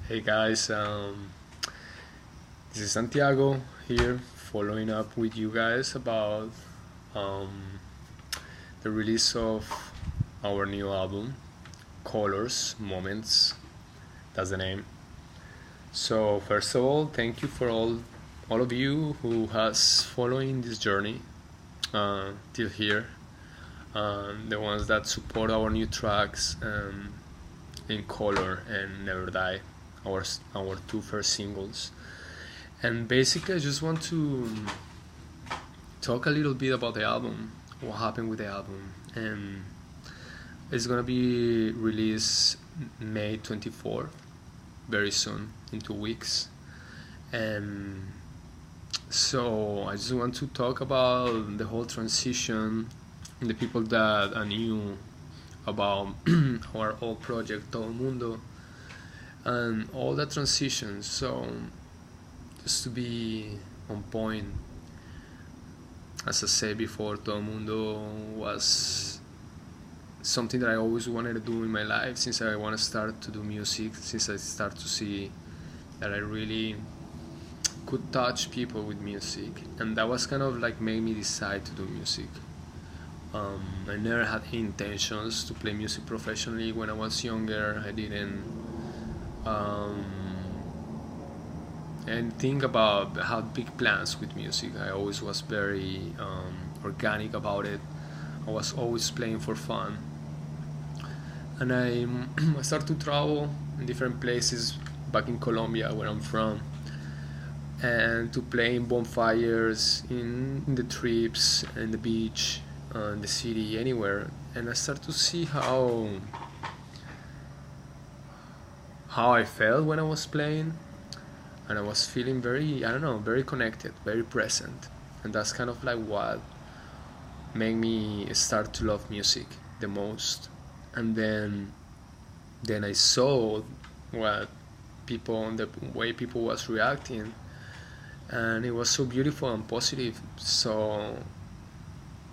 Hey guys, this is Santiago here, following up with you guys about um, the release of our new album, Colors, Moments. That's the name. So first of all, thank you for all of you who has following this journey till here. The ones that support our new tracks in Color and Never Die, our two first singles. And basically, I just want to talk a little bit about the album, what happened with the album, and it's gonna be released May 24th, very soon, in 2 weeks. And so I just want to talk about the whole transition, the people that I knew about our old project Todo Mundo, and all the transitions. So just to be on point, as I said before, Todo Mundo was something that I always wanted to do in my life since I want to start to do music, since I start to see that I really could touch people with music, and that was kind of like made me decide to do music. I never had intentions to play music professionally when I was younger. I didn't um, and think about had big plans with music. I always was very organic about it. I was always playing for fun, and I started to travel in different places back in Colombia, where I'm from, and to play in bonfires, in the trips, in the beach, in the city, anywhere. And I started to see how I felt when I was playing, and I was feeling very, I don't know, very connected, very present, and that's kind of like what made me start to love music the most. And then I saw what people, the way people was reacting, and it was so beautiful and positive. So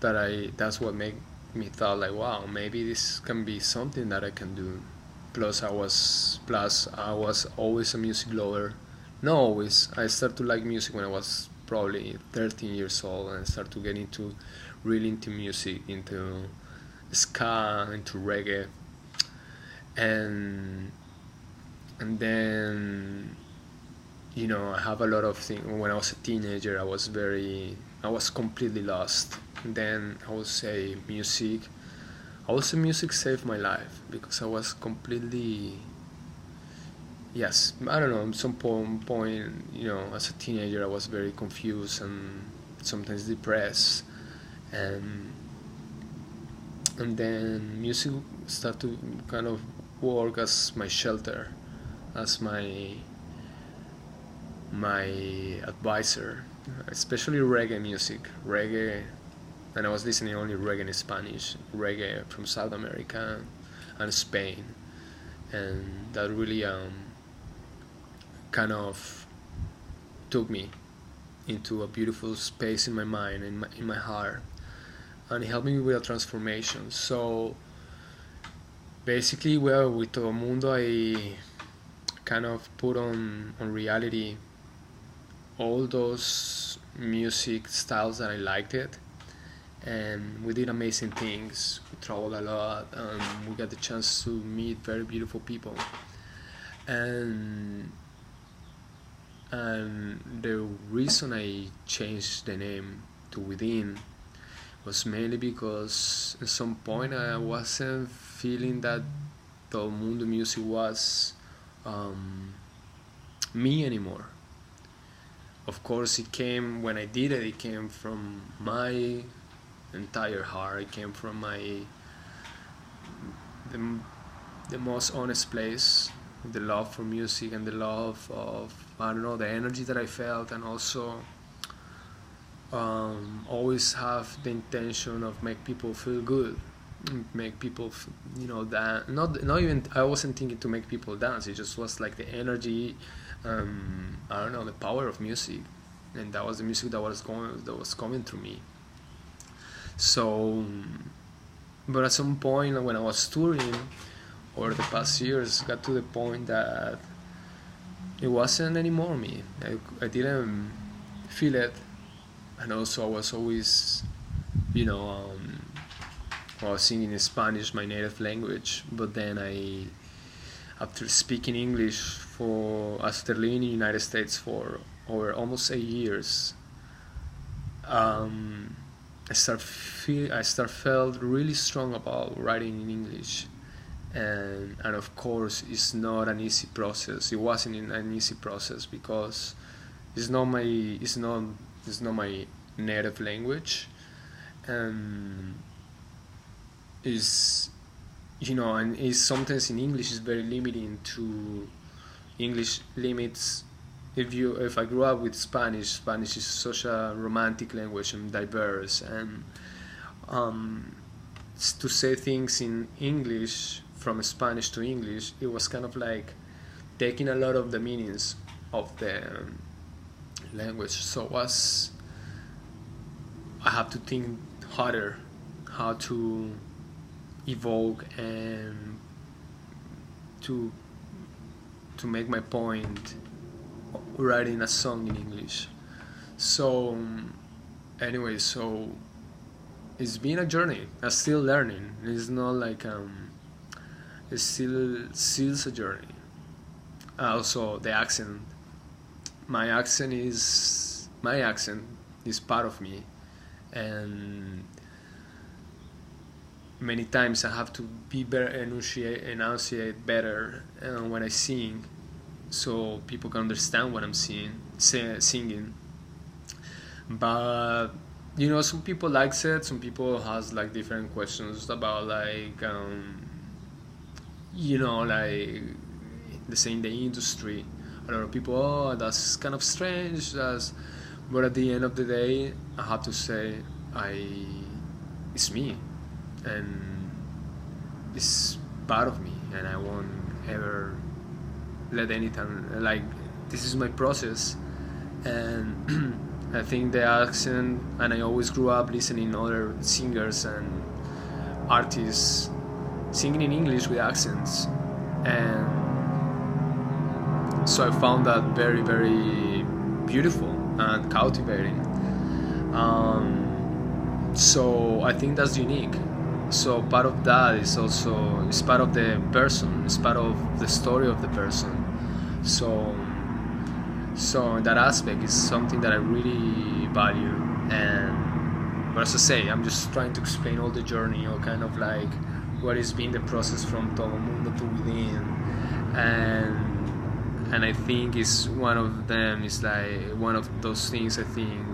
that's what made me thought like, wow, maybe this can be something that I can do. Plus I was always a music lover. Not always. I started to like music when I was probably 13 years old, and I started to get into really into music, into ska, into reggae, and then I have a lot of things. When I was a teenager, I was completely lost. And then I would say music saved my life, because I was completely, yes, I don't know, at some point, as a teenager, I was very confused and sometimes depressed, and then music started to kind of work as my shelter, as my advisor, especially reggae music, and I was listening only reggae in Spanish, reggae from South America and Spain, and that really kind of took me into a beautiful space in my mind, in my heart, and it helped me with a transformation. So basically, well, with Todo Mundo, I kind of put on reality all those music styles that I liked it, and we did amazing things. We traveled a lot, and we got the chance to meet very beautiful people, and the reason I changed the name to WITHN was mainly because at some point I wasn't feeling that the Mundo music was me anymore. Of course, it came when I did it. It came from my entire heart. It came from the most honest place, the love for music and the love of, I don't know, the energy that I felt, and also always have the intention of make people feel good, make people that not even, I wasn't thinking to make people dance. It just was like the energy, I don't know, the power of music, and that was the music that was coming through me. So, but at some point when I was touring over the past years, got to the point that it wasn't anymore me. I didn't feel it, and also I was always, you know, well, singing in Spanish, my native language. But then after speaking English after living in the United States for over almost 8 years, I felt really strong about writing in English, and of course it's not an easy process. It wasn't an easy process because it's not my native language, and is and is sometimes in English is very limiting to English limits. If I grew up with Spanish is such a romantic language and diverse, and to say things in English from Spanish to English, it was kind of like taking a lot of the meanings of the language. So I have to think harder how to evoke and to make my point writing a song in English. So anyway, so it's been a journey. I'm still learning. It's not like it's still a journey. Also the accent. My accent is part of me, and many times I have to be better, enunciate better when I sing, so people can understand what I'm singing. But some people likes it. Some people has like different questions about like like the same the industry. A lot of people, oh, that's kind of strange. But at the end of the day, I have to say, it's me, and it's part of me, and I won't ever let anything like this is my process. And I think the accent, and I always grew up listening other singers and artists singing in English with accents, and so I found that very, very beautiful and captivating. So I think that's unique. So part of that is also part of the person. It's part of the story of the person. So in that aspect is something that I really value. But as I say, I'm just trying to explain all the journey, or kind of like what has been the process from Todo Mundo to WITHN, and I think it's one of them. It's like one of those things. I think.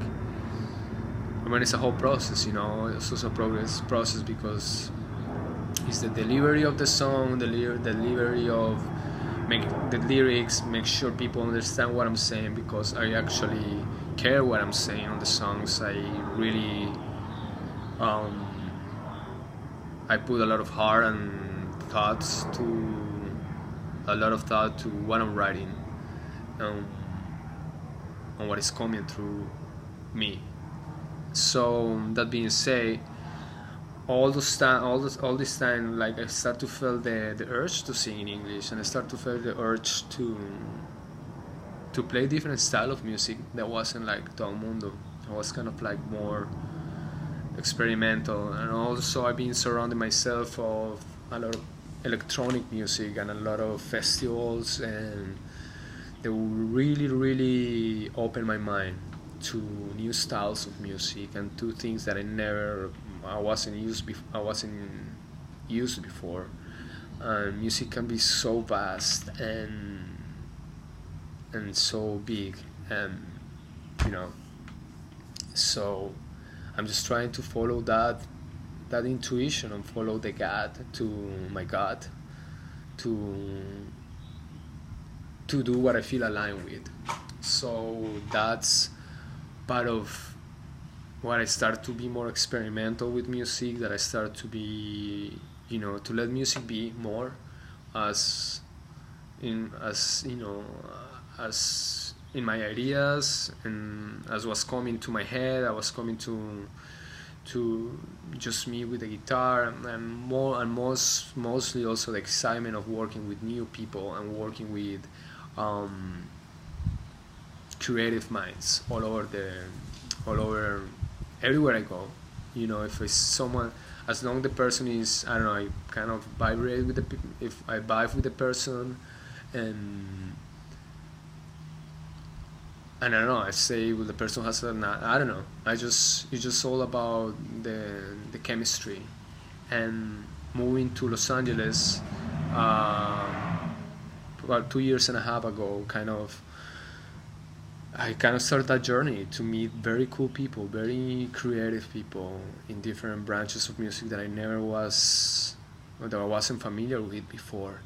I mean, it's a whole process, It's also a process because it's the delivery of the song, the delivery of the lyrics, make sure people understand what I'm saying, because I actually care what I'm saying on the songs. I really I put a lot of heart and thoughts to what I'm writing, and what is coming through me. So that being said, all this time, like I start to feel the urge to sing in English, and I start to feel the urge to play different style of music that wasn't like Todo Mundo. I was kind of like more experimental, and also I've been surrounding myself of a lot of electronic music and a lot of festivals, and they really, really opened my mind to new styles of music and to things that I wasn't used before. Music can be so vast and so big, and so I'm just trying to follow that intuition and follow my gut to do what I feel aligned with. So that's part of what I start to be more experimental with music, that I start to be, to let music be more as in my ideas, and as was coming to my head, I was coming to just me with the guitar, and mostly also the excitement of working with new people and working with creative minds all over everywhere I go. You know, if it's someone, as long the person is, I don't know, I kind of vibrate with if I vibe with the person, and I don't know, I say, well, the person has I don't know, it's just all about the chemistry. And moving to Los Angeles about 2 years and a half ago, I kind of started that journey to meet very cool people, very creative people in different branches of music that I wasn't familiar with before.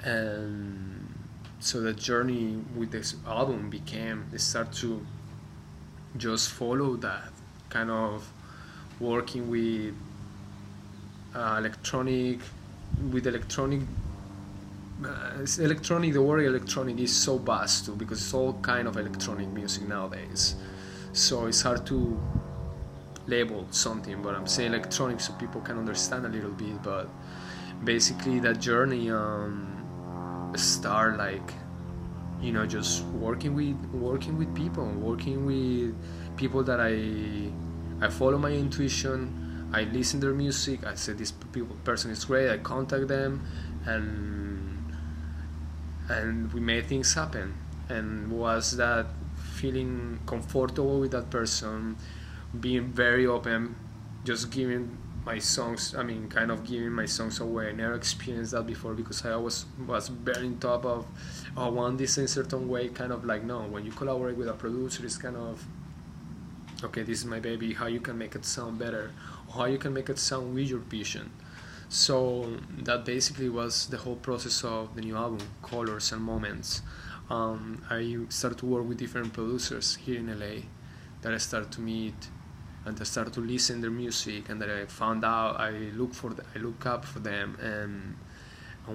And so the journey with this album start to just follow that, kind of working with electronic. The word electronic is so vast too, because it's all kind of electronic music nowadays, so it's hard to label something, but I'm saying electronic so people can understand a little bit. But basically that journey start like, you know, just working with people that I follow my intuition. I listen to their music, I say this person is great, I contact them, and we made things happen. And was that feeling comfortable with that person, being very open, just giving my songs, kind of giving my songs away. I never experienced that before, because I always was very on top of, oh, I want this in a certain way, kind of like, no, when you collaborate with a producer, it's kind of, okay, this is my baby, how you can make it sound better, or how you can make it sound with your vision. So that basically was the whole process of the new album, Colors and Moments. I started to work with different producers here in LA that I started to meet, and I started to listen their music, and that I found out, I look up for them, and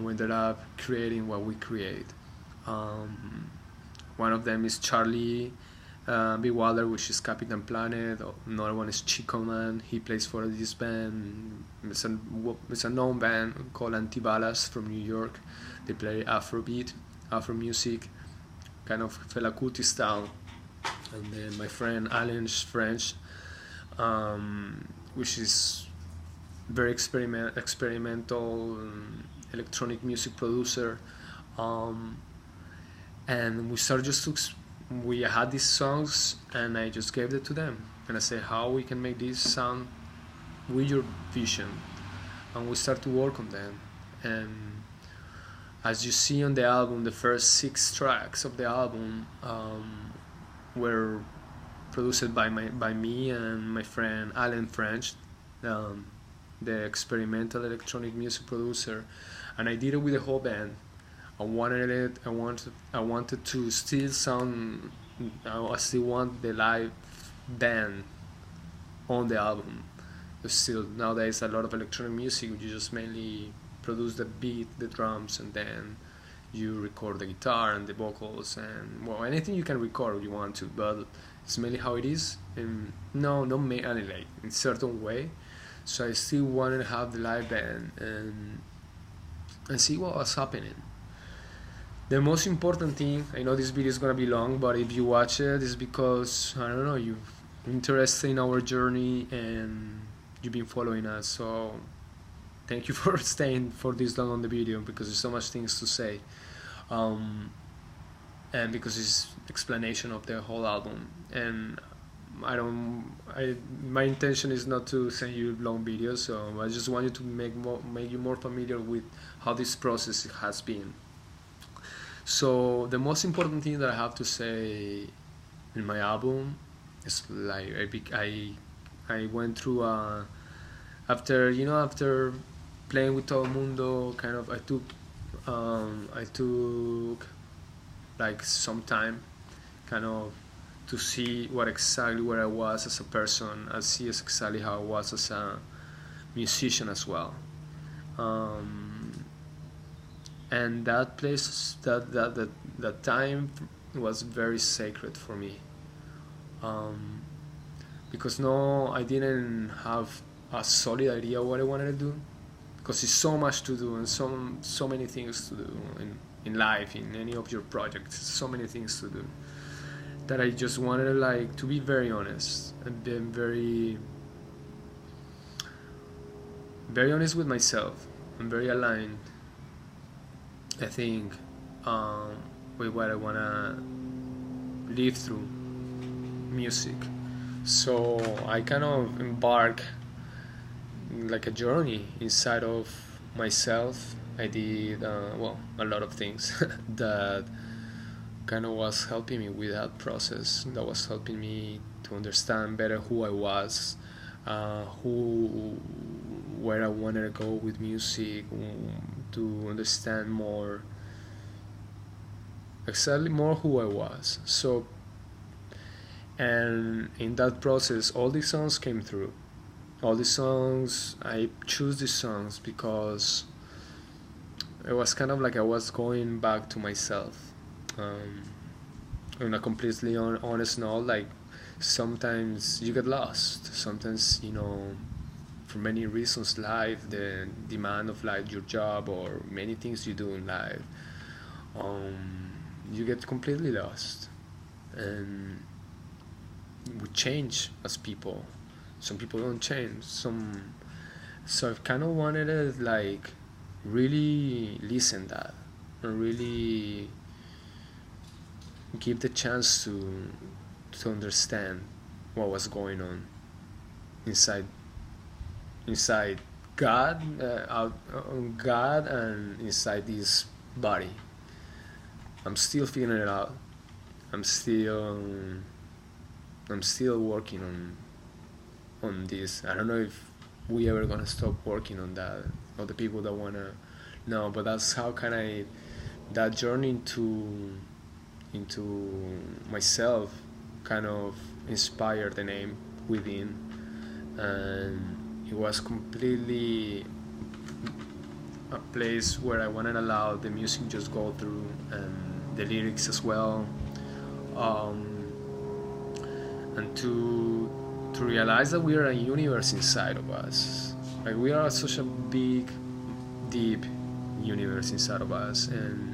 we ended up creating what we create. One of them is Charlie B. Waller, which is Captain Planet. Another one is Chico Man. He plays for this band. It's a known band called Antibalas from New York. They play Afrobeat, Afro music, kind of Fela Kuti style. And then my friend Alan's French, which is very experimental electronic music producer. And we started we had these songs, and I just gave it to them, and I said, how we can make this sound with your vision, and we start to work on them. And as you see on the album, the first 6 tracks of the album were produced by me and my friend Alan French, the experimental electronic music producer, and I did it with the whole band. I wanted to still sound. I still want the live band on the album. There's still nowadays a lot of electronic music. You just mainly produce the beat, the drums, and then you record the guitar and the vocals, and well, anything you can record if you want to. But it's mainly how it is. And not mainly like in certain way. So I still wanted to have the live band and see what was happening. The most important thing, I know this video is gonna be long, but if you watch it, it's because, I don't know, you're interested in our journey and you've been following us. So thank you for staying for this long on the video, because there's so much things to say, and because it's explanation of the whole album. And my intention is not to send you long videos, so I just wanted to make you more familiar with how this process has been. So the most important thing that I have to say in my album is like I went through after playing with Todo Mundo, kind of I took like some time kind of to see where I was as a person, and see exactly how I was as a musician as well. And that place, that time was very sacred for me, because I didn't have a solid idea what I wanted to do, because it's so much to do and so many things to do in life, in any of your projects, so many things to do. that I just wanted like to be very honest and be very honest with myself. I'm very aligned, I think, with what I wanna live through music. So I kind of embark like a journey inside of myself. I did a lot of things that kind of was helping me with that process. That was helping me to understand better who I was, where I wanted to go with music, to understand more, exactly more who I was. So, and in that process, all these songs came through. All these songs, I choose these songs because it was kind of like I was going back to myself. On a completely honest note, like sometimes you get lost. Sometimes, for many reasons, life, the demand of life, your job, or many things you do in life, you get completely lost. And we change as people. Some people don't change. So I kind of wanted to like really listen that and really give the chance to understand what was going on inside God, God, and inside this body. I'm still figuring it out. I'm still working on this. I don't know if we ever gonna stop working on that, or the people that wanna know. But that's how kind of that journey into myself kind of inspired the name WITHN, and it was completely a place where I wanted to allow the music just go through, and the lyrics as well, and to realize that we are a universe inside of us. Like we are such a big, deep universe inside of us, and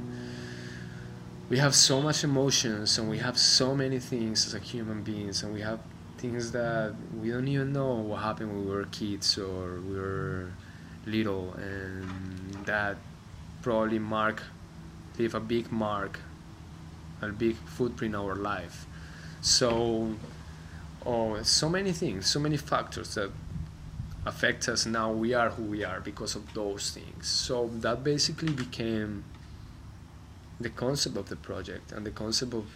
we have so much emotions, and we have so many things as a human beings, and we have things that we don't even know what happened when we were kids or we were little, and that probably leave a big mark, a big footprint in our life. So so many things, so many factors that affect us. Now we are who we are because of those things. So that basically became the concept of the project and the concept of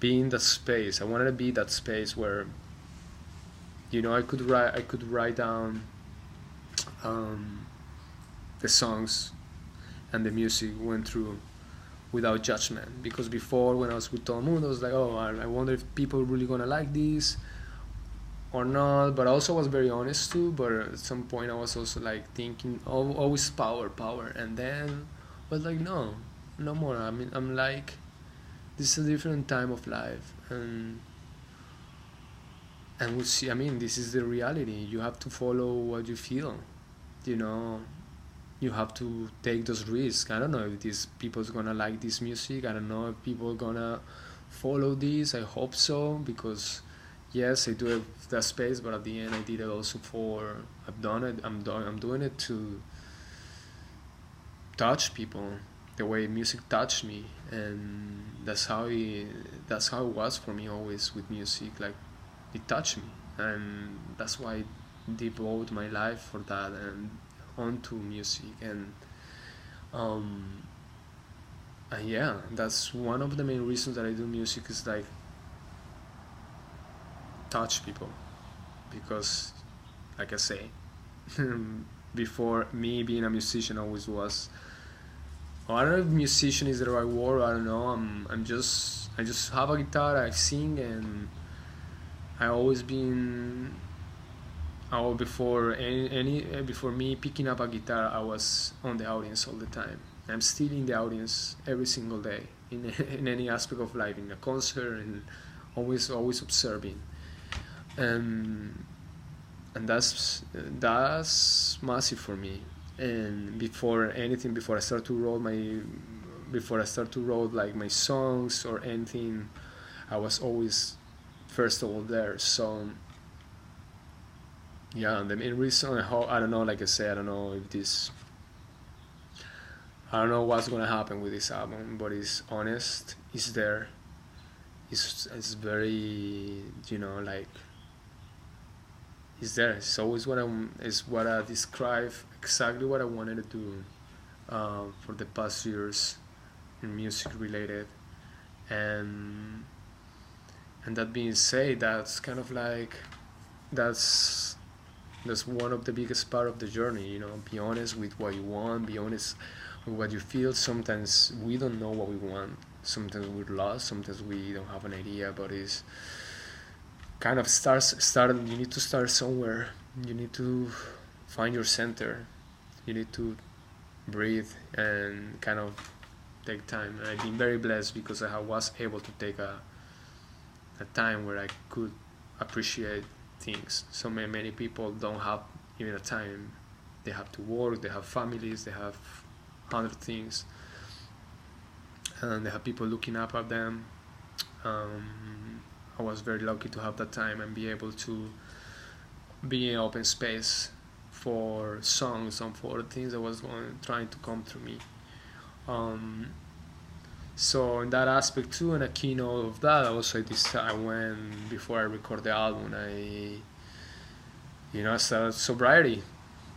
being that space. I wanted to be that space where I could write down the songs, and the music went through without judgment. Because before, when I was with Todo Mundo, I was like, I wonder if people really gonna like this or not. But I also was very honest too. But at some point I was also like thinking, always power, and then I was like, no more. I mean, I'm like, this is a different time of life, and we'll see. I mean, this is the reality. You have to follow what you feel, you have to take those risks. I don't know if these people's gonna like this music. I don't know if people gonna follow this. I hope so, because yes, I do have that space, but at the end I did it also I've done it. I'm doing it to touch people the way music touched me, and that's how it was for me always with music. Like, it touched me, and that's why I devote my life for that and onto music. And yeah, that's one of the main reasons that I do music, is like touch people. Because, like I say, before, me being a musician always was, I don't know if musician is the right word. I don't know. I just have a guitar, I sing, and before before me picking up a guitar, I was on the audience all the time. I'm still in the audience every single day, in any aspect of life, in a concert, and always observing. And that's massive for me. And before I start to write like my songs or anything, I was always first of all there. So yeah, the main reason, I don't know, like I said, I don't know if this, I don't know what's gonna happen with this album, but it's honest, it's there, it's very, you know, like, it's there. It's always is what I describe, exactly what I wanted to do for the past years in music related. And that being said, that's kind of like, that's one of the biggest part of the journey. You know, be honest with what you want, be honest with what you feel. Sometimes we don't know what we want, sometimes we're lost, sometimes we don't have an idea, but it's kind of you need to start somewhere. You need to find your center, you need to breathe and kind of take time. And I've been very blessed because I was able to take a time where I could appreciate things. So many people don't have even a time. They have to work, they have families, they have 100 things, and they have people looking up at them. I was very lucky to have that time and be able to be in open space for songs and for things that was trying to come through me. So in that aspect too, and a keynote of that, also I went, before I record the album, I started sobriety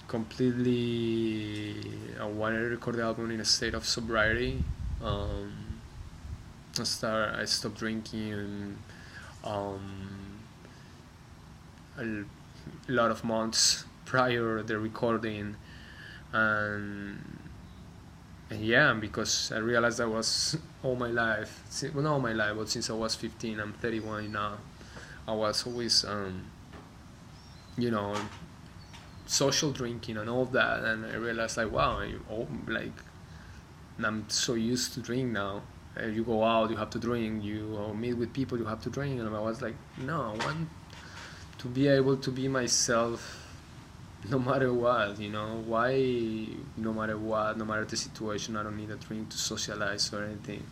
completely. I wanted to record the album in a state of sobriety. I stopped drinking a lot of months prior to the recording, and yeah, because I realized I was all my life, well, not all my life, but since I was 15, I'm 31 now, I was always social drinking and all that, and I realized like, wow, I'm so used to drink now. You go out, you have to drink. You meet with people, you have to drink. And I was like, no, I want to be able to be myself, no matter what. Why? No matter what, no matter the situation, I don't need a drink to socialize or anything.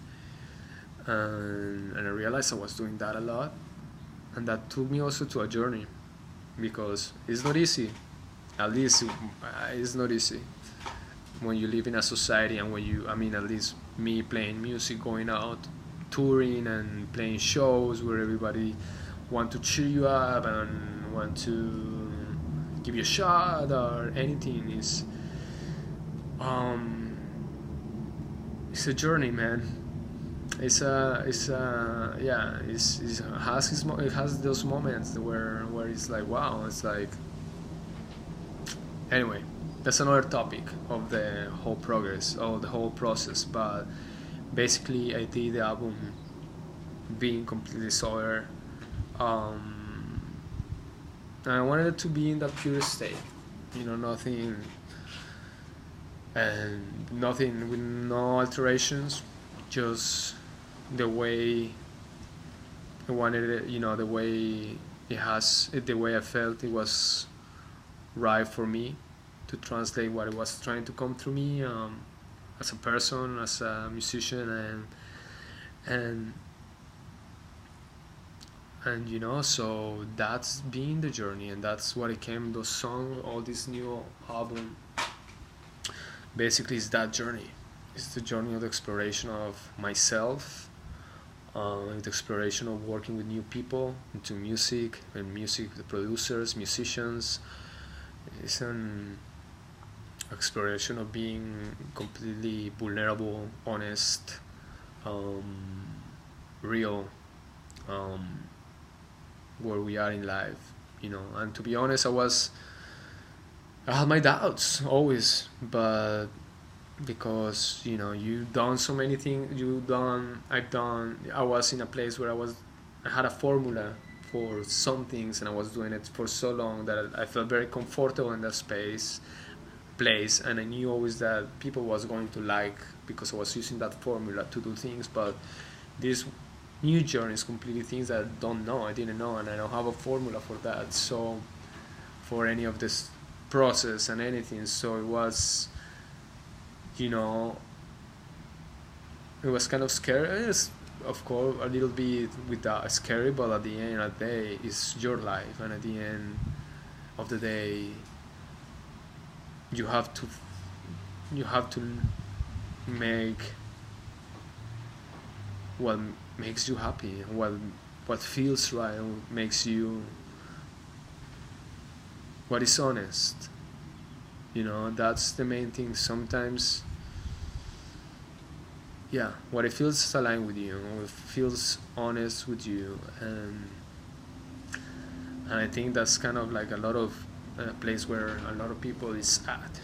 And I realized I was doing that a lot, and that took me also to a journey, because it's not easy. At least it's not easy when you live in a society, and at least me playing music, going out, touring and playing shows where everybody want to cheer you up and want to give you a shot or anything. It's a journey, man. It has those moments where it's like, wow, it's like, anyway, that's another topic of the whole progress, of the whole process. But basically, I did the album being completely sober, and I wanted it to be in that pure state, nothing with no alterations, just the way I wanted it, the way the way I felt it was right for me to translate what it was trying to come through me, as a person, as a musician, and so that's been the journey, and that's what it came. Those songs, all this new album, basically is that journey. It's the journey of the exploration of myself, the exploration of working with new people into music, and music, the producers, musicians. It's an exploration of being completely vulnerable, honest, real, where we are in life, and to be honest, I had my doubts always, but because you've done so many things, I was in a place where I had a formula for some things, and I was doing it for so long that I felt very comfortable in that place, and I knew always that people was going to like, because I was using that formula to do things. But this new journey is completely things that I didn't know, and I don't have a formula for that, so for any of this process and anything. So it was kind of scary. of course a little bit with that scary, but at the end of the day it's your life, and at the end of the day you have to make what makes you happy, what feels right, what makes you, what is honest. That's the main thing. Sometimes, yeah, what it feels aligned with you, what feels honest with you, and I think that's kind of like a lot of place where a lot of people is at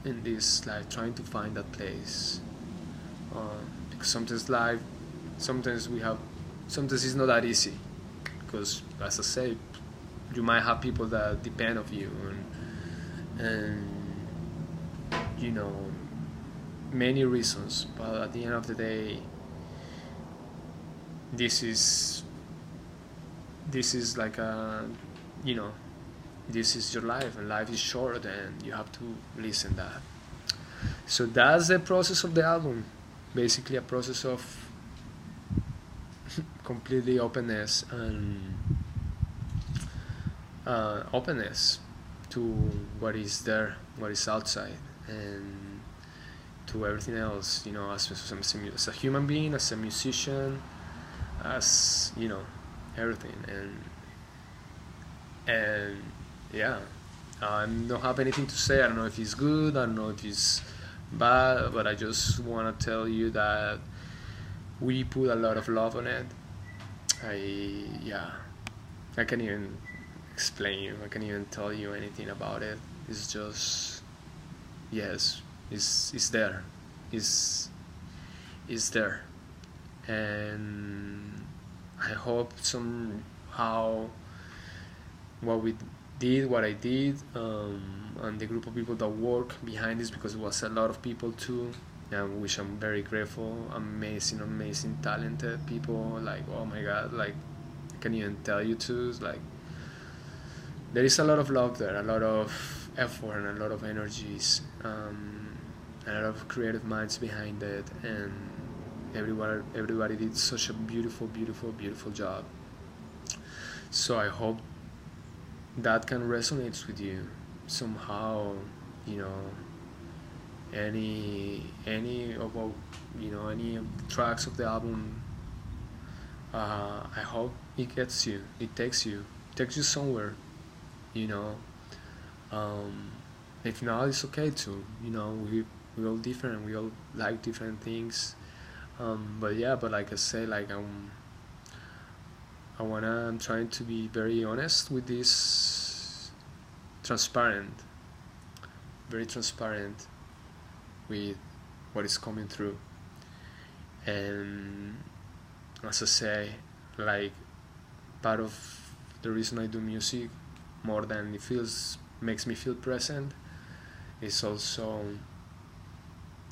in this life, trying to find that place. Because sometimes it's not that easy, because as I say, you might have people that depend on you, and many reasons, but at the end of the day, this is like this is your life, and life is short, and you have to listen that. So that's the process of the album, basically a process of completely openness, and openness to what is there, what is outside, and to everything else, as a human being, as a musician, as everything. And yeah, I don't have anything to say. I don't know if it's good, I don't know if it's bad, but I just want to tell you that we put a lot of love on it. I can't even explain you, I can't even tell you anything about it. It's just, yes, it's there, it's there. And I hope somehow what I did, and the group of people that work behind this, because it was a lot of people too, and which I'm very grateful. Amazing talented people, like, oh my god, like I can't even tell you too. Like, there is a lot of love there, a lot of effort, and a lot of energies, and a lot of creative minds behind it, and everybody did such a beautiful job. So I hope that can resonate with you somehow. Any of any tracks of the album, I hope it gets you, it takes you somewhere. If not, it's okay too. We're all different, we all like different things. But like I say, like I'm trying to be very honest with this, very transparent with what is coming through. And as I say, like, part of the reason I do music, more than it makes me feel present, is also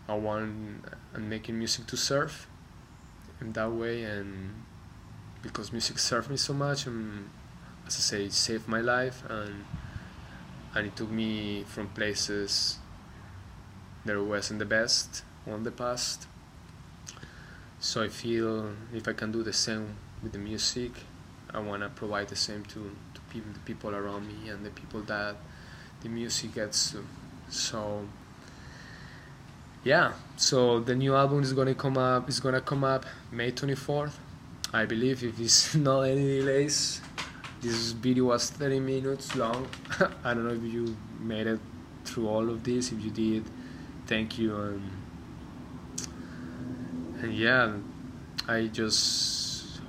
I'm making music to serve in that way. And because music served me so much, and as I say, it saved my life, and it took me from places that wasn't the best on the past. So I feel if I can do the same with the music, I want to provide the same to the people around me, and the people that the music gets to. So yeah, so the new album is gonna come up May 24th, I believe, if it's not any delays. This video was 30 minutes long. I don't know if you made it through all of this. If you did, thank you. And yeah,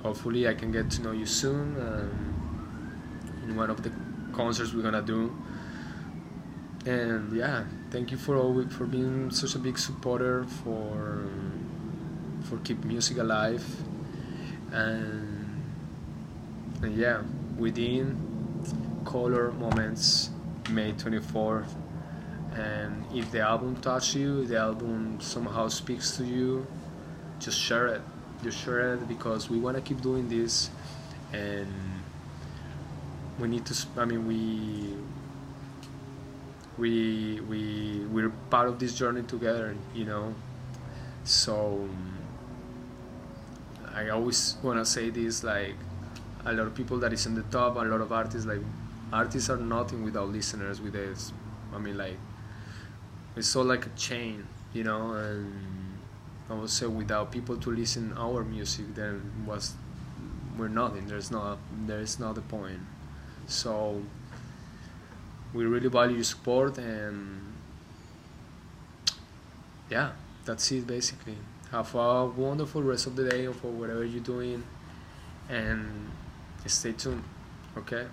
hopefully I can get to know you soon, in one of the concerts we're gonna do. And yeah, thank you for being such a big supporter, for keep music alive. And yeah, WITHN, Color Moments, May 24th. And if the album touches you, the album somehow speaks to you, just share it. Because we want to keep doing this, and we need to. We're part of this journey together. So I always want to say this, like, a lot of people that is in the top, a lot of artists, like, artists are nothing without listeners. With this, I mean, like, it's all like a chain, you know. And I would say without people to listen our music, then we're nothing. There's not the point. So we really value your support, and yeah, that's it basically. Have a wonderful rest of the day or for whatever you're doing, and stay tuned. Okay.